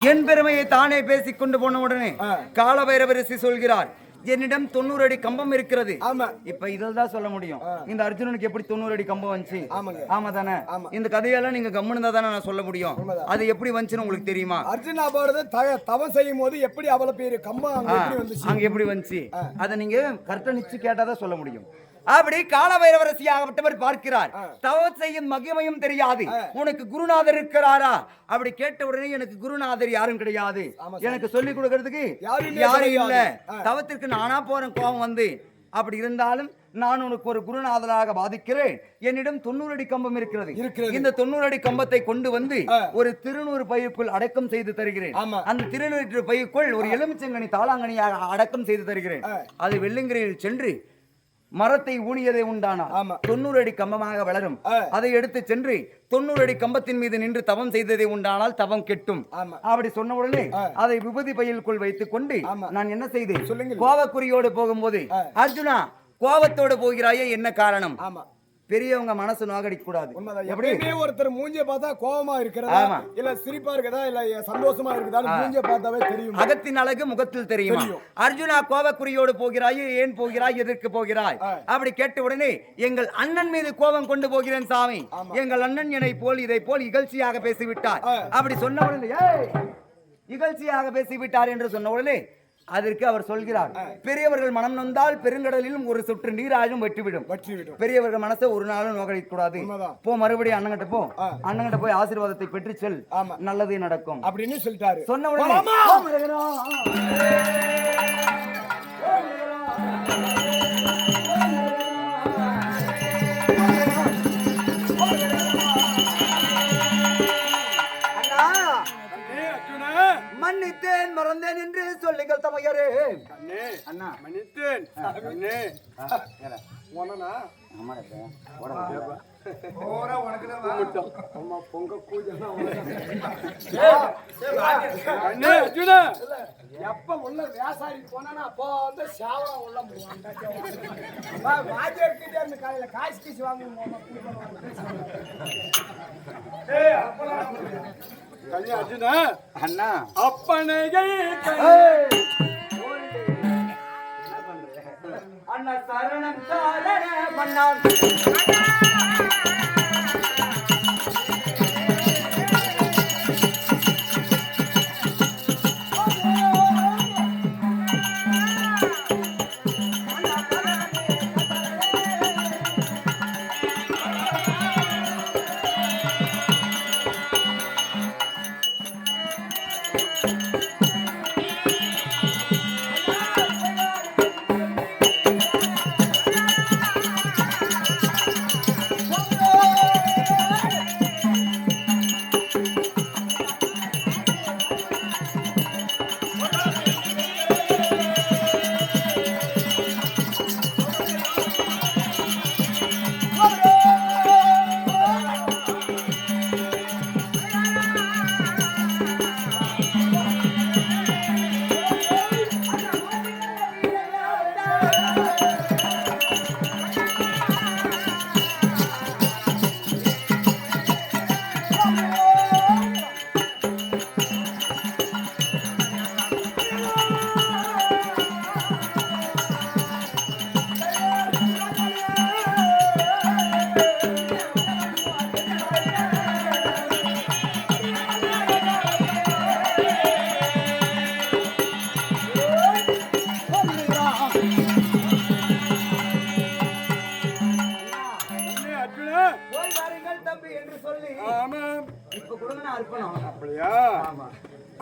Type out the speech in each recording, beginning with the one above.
என் பெருமையை தானே பேசிக் கொண்டு போன உடனே காலபைரவரிசி சொல்கிறார், என்னிடம் 90 அடி கம்பம் இருக்கிறது. இப்ப இதான் சொல்ல முடியும். இந்த அர்ஜுனனுக்கு எப்படி 90 அடி கம்பம் வந்துச்சு? ஆமா தானே? இந்த கதையெல்லாம் நீங்க கம்முனதா தானே நான் சொல்ல முடியும். அது எப்படி வந்துச்சுன்னு உங்களுக்கு தெரியுமா? அர்ஜுனா போறது தவம் செய்யும் போது எப்படி அவ்வளவு பெரிய கம்பம் அங்க எப்படி வந்துச்சு? அதை நீங்க கரெக்டா நிச்சு கேட்டாதான் சொல்ல முடியும். அப்படி காலபைரவரசியாகப்பட்டவர் பார்க்கிறார், தவம் செய்யும் மகிமையும் தெரியாது, உனக்கு குருநாதர் இருக்கிறாரா? அப்படி கேட்ட உடனே எனக்கு குருநாதர் யாரும் கிடையாது, எனக்கு சொல்லிக் கொடுக்கறதுக்கு யாரும் இல்ல, தவத்திற்கு நானா போறேன் கோபம் வந்து. அப்படி இருந்தாலும் நான் உனக்கு ஒரு குருநாதராக பாதிக்கிறேன். என்னிடம் 90 அடி கம்பம் இருக்கிறது. இந்த 90 அடி கம்பத்தை கொண்டு வந்து ஒரு திருநூறு பைக்குள் அடக்கம் செய்து தருகிறேன். அந்த திருநூறு பைக்குள் ஒரு எலுமிச்சங்கனி தாளாங்கனியாக அடக்கம் செய்து தருகிறேன். அது வெள்ளிங்கிரியில் சென்று மரத்தை ஊனியதை உண்டானா 90 அடி கம்பமாக வளரும். அதை எடுத்து சென்று 90 அடி கம்பத்தின் மீது நின்று தவம் செய்ததை உண்டானால் தவம் கெட்டும். அப்படி சொன்ன உடனே அதை விபூதி பையிலுக்குள் வைத்துக் கொண்டு நான் என்ன செய்தேன், கோவக்குறியோடு போகும்போது, அர்ஜுனா கோவத்தோடு போகிறாயே, என்ன காரணம்? பெரியவங்க மனசு நோகடிக்க கூடாது. எப்படியுமே ஒருத்தர் மூஞ்சிய பார்த்தா கோவமா இருக்கிறதா இல்ல சிரிப்பா இருக்கதா இல்ல சந்தோஷமா இருக்குதா மூஞ்சிய பார்த்தாவே தெரியும். அகத்தின் அழகு முகத்தில் தெரியும். அர்ஜுனா கோபக்குறியோடு போகிறாய், ஏன் போகிறாய், எதற்கு போகிறாய்? அப்படி கேட்ட உடனே எங்கள் அண்ணன் மீது கோபம் கொண்டு போகிறேன் சாமி. எங்கள் அண்ணன் என்னை போல் இதை போல் இகழ்ச்சியாக பேசிவிட்டார். அப்படி சொன்ன உடனே இகழ்ச்சியாக பேசிவிட்டார் என்று சொன்ன உடனே அதற்கு அவர் சொல்கிறார், பெரியவர்கள் மனம் நொந்தால் பெருங்கடலிலும் ஒரு சொட்டு நீராயும் வெற்றிவிடும். பெரியவர்கள் மனசை ஒரு நாளும் நோக்கடிக்க கூடாது. போ, மறுபடியும் அண்ணங்கிட்ட போ, அண்ணங்கிட்ட போய் ஆசீர்வாதத்தை பெற்று செல், நல்லதே நடக்கும் அப்படின்னு சொல்லிட்டாரு. சொன்ன உடனே மன்னித்தேன் மறந்தேன் என்று சொல்லுங்கள் தமையரே. அண்ணா மன்னித்தேன் எப்ப உள்ள வியாசாரி போனா அப்போ வந்து சாவரம் உள்ள வாஜிட்டு காலையில காசு கீசி வாங்க அர்ஜுனா அண்ணா அப்பனைகள் அண்ணா சரணம் சாரண பண்ணான்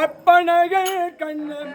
அப்பனைகள் கண்ணன்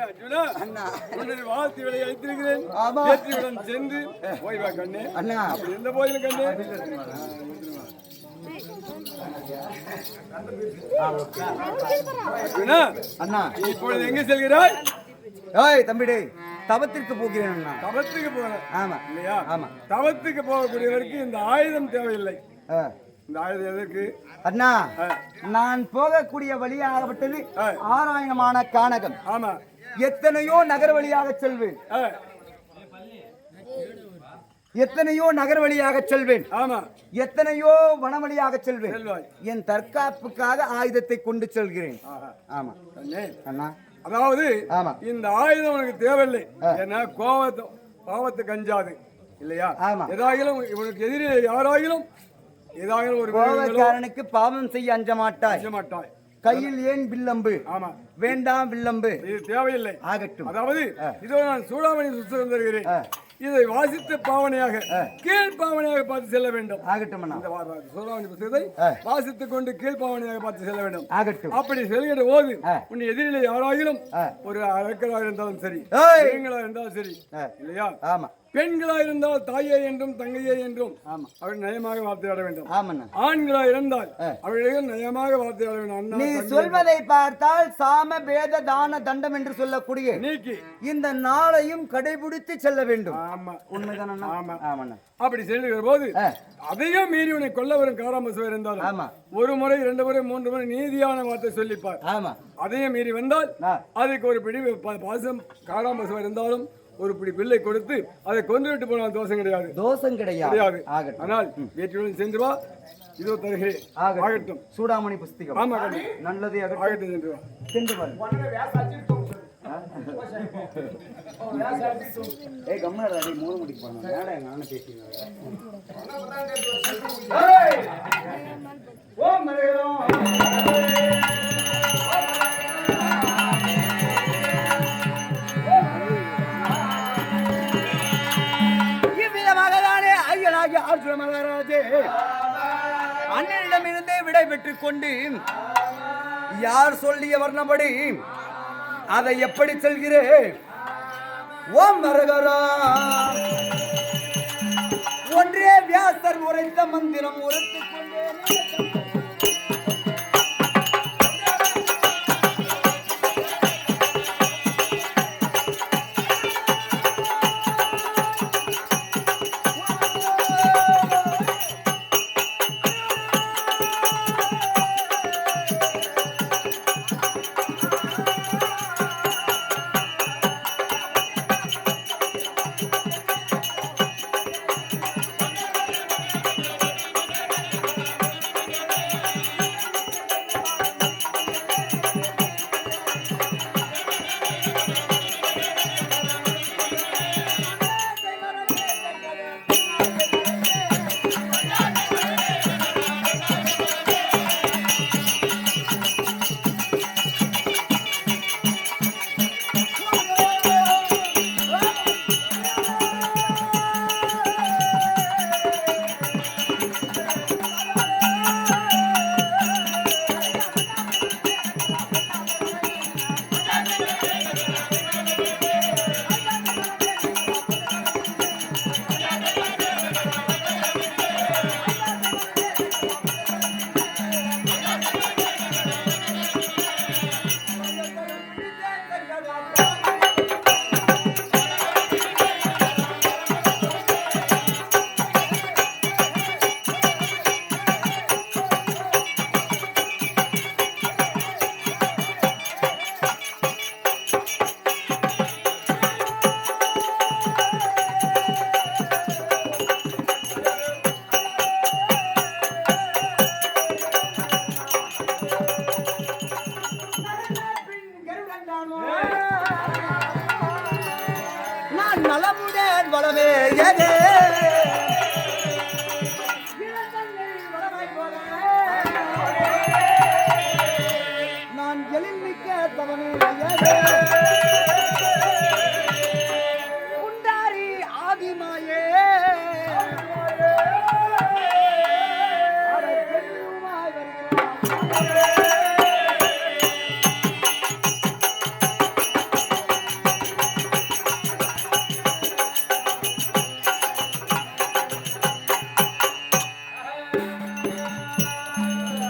அர்ஜுனா, அண்ணா உன்னை வாழ்த்தி விலை அழைத்திருக்கிறேன். ஆமா. வெற்றியுடன் சென்று போய் வா கண்ணே. அண்ணா அப்படி எந்த போயிலும் கண்ணே. அர்ஜுனா, அண்ணா இப்பொழுது எங்கே செல்கிறாய்? ஏய் தம்பிடே தவத்திற்கு போகிறேன் அண்ணா. தவத்துக்கு போகிறேன் ஆமா இல்லையா? ஆமா. தவத்துக்கு போகக்கூடியவருக்கு இந்த ஆயுதம் தேவையில்லை. ஆ. இந்த ஆயுதம் எதற்கு? அண்ணா நான் போகக்கூடிய வழியாகப்பட்டது ஆராயணமான கானகம். ஆமா. எத்தனையோ நகர் வழியாக செல்வேன். எத்தனையோ நகர் வழியாக செல்வேன். ஆமா. எத்தனையோ வனவழியாக செல்வேன். செல்வாய். என் தற்காப்புக்காக ஆயுதத்தை கொண்டு செல்கிறேன். ஆமா கண்ணே, அண்ணா. அதாவது ஆமா. இந்த ஆயுதம் உனக்கு தேவையில்லை. ஏன்னா பாவத்துக்கு அஞ்சாது இல்லையா? ஆமா. ஏதாகிலும் இவனுக்கு எதிரே யாராகிலும் ஏதாகிலும் ஒரு கோபக்காரனுக்கு பாவம் செய்ய அஞ்ச மாட்டாய். அஞ்ச மாட்டாய். கையில் ஏன் வில்லம்பு? ஆமா. வேண்டாம் வில்லம்பு. இது தேவையில்லை. ஆகட்டும். அதாவது இதோ நான் சூடாமணி புத்தகம் தருகிறேன். இதை வாசித்த பாவனையாக கீழ் பாவனையாக பார்த்து செல்ல வேண்டும். ஆகட்டும் அண்ணா. இந்த சூடாமணி புத்தகத்தை வாசித்துக் கொண்டு கீழ் பாவனையாக பார்த்து செல்ல வேண்டும். ஆகட்டும். அப்படி செல்கிற போது உன் எதிரிலே யாராகிலும் ஒரு அரக்கராக இருந்தாலும் சரி, பெண்களாக இருந்தாலும் சரி இல்லையா? ஆமா. பெண்களாக இருந்தால் தாயே என்றும் தங்கையே என்றும் அவள் நயமாக வார்த்தையாட வேண்டும். ஆமாண்ணா. ஆண்களாக இருந்தால் அவளுடைய நயமாக வார்த்தையாட வேண்டும். நீ சொல்வதை பார்த்தால் சாம பேத தான தண்டம் என்று சொல்லக்கூடிய நீக்கி இந்த நாளையும் கடைபிடித்து செல்ல வேண்டும். ஆமா. உண்மைதான் அண்ணா. ஆமா. ஆமாண்ணா. அப்படி செல்லுகிற போது அதையும் மீறி உன்னை கொல்ல வரும் காராம்பசுவர் இருந்தாலும் ஆமா. ஒரு முறை 2 முறை 3 முறை நீதியான வார்த்தை சொல்லிப்பார். ஆமா. அதையும் மீறி வந்தால் அதுக்கு ஒரு பிடி பாசம் காராம்பசுவர் இருந்தாலும் ஒரு பிடி பிள்ளை கொடுத்து அதை கொண்டு விட்டு போனால் தோஷம் கிடையாது. தோஷம் கிடையாது. ஆனால் வீட்டுடன் சென்று வா. இதோ தருகிறேன். ஆகட்டும். சூடாமணி புஸ்தகம். ஆமா கண்ணு. நல்லது. ஆகட்டும். சென்று வா. சென்று வா. ஏய் கம்மனடா நீ 3 மணிக்கு போறேன். மேல எங்க அண்ணன் பேசினாரு. ஏய் ஓ மரேரோ இவ்விதமாகதானே ஐயனாகிய அர்ஜுன மகாராஜே அண்ணனிடமிருந்தே விடை பெற்றுக் கொண்டு யார் சொல்லிய வர்ணப்படி அதை எப்படி செல்கிறேன்? ஓம் மரகரா ஒன்றே வியாசர் உரைத்த மந்திரம் உரைத்துக் கொண்டேன். நான் நலமுடன் வளமே ஏதே நான் எழில் மிக்க தவனே